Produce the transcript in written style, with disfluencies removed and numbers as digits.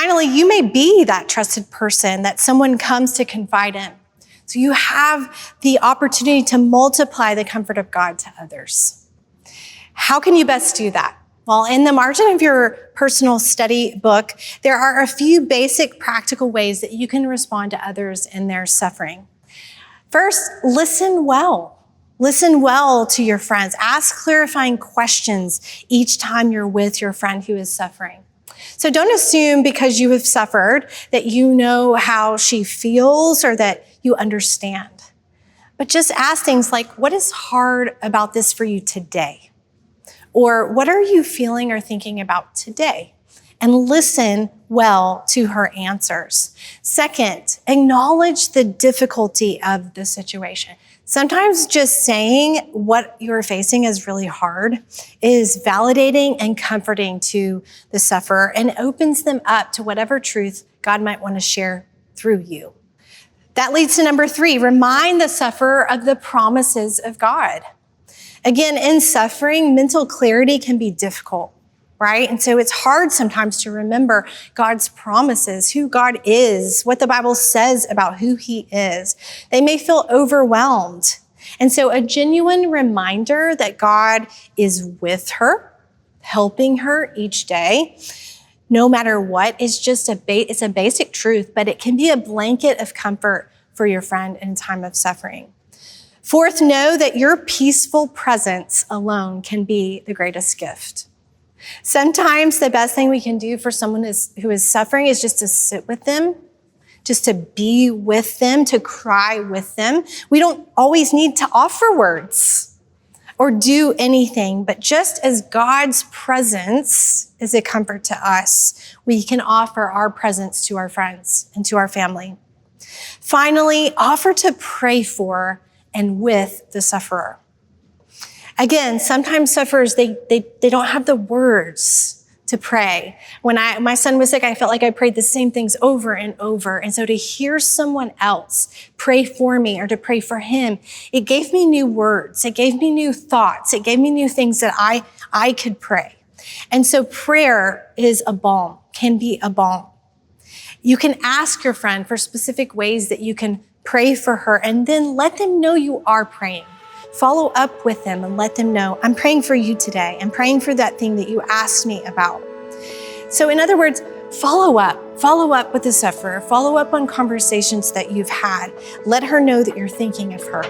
Finally, you may be that trusted person that someone comes to confide in. So you have the opportunity to multiply the comfort of God to others. How can you best do that? Well, in the margin of your personal study book, there are a few basic practical ways that you can respond to others in their suffering. First, listen well. Listen well to your friends. Ask clarifying questions each time you're with your friend who is suffering. So don't assume because you have suffered that you know how she feels or that you understand. But just ask things like, what is hard about this for you today? Or what are you feeling or thinking about today? And listen well to her answers. Second, acknowledge the difficulty of the situation. Sometimes just saying what you're facing is really hard is validating and comforting to the sufferer and opens them up to whatever truth God might want to share through you. That leads to number 3, remind the sufferer of the promises of God. Again, in suffering, mental clarity can be difficult, right? And so it's hard sometimes to remember God's promises, who God is, what the Bible says about who he is. They may feel overwhelmed. And so a genuine reminder that God is with her, helping her each day, no matter what, is just it's a basic truth, but it can be a blanket of comfort for your friend in a time of suffering. Fourth, know that your peaceful presence alone can be the greatest gift. Sometimes the best thing we can do for someone who is suffering is just to sit with them, just to be with them, to cry with them. We don't always need to offer words or do anything, but just as God's presence is a comfort to us, we can offer our presence to our friends and to our family. Finally, offer to pray for and with the sufferer. Again, sometimes sufferers, they don't have the words to pray. When my son was sick, I felt like I prayed the same things over and over. And so to hear someone else pray for me or to pray for him, it gave me new words. It gave me new thoughts. It gave me new things that I could pray. And so prayer is a balm, can be a balm. You can ask your friend for specific ways that you can pray for her, and then let them know you are praying. Follow up with them and let them know, I'm praying for you today. I'm praying for that thing that you asked me about. So in other words, follow up with the sufferer, follow up on conversations that you've had. Let her know that you're thinking of her.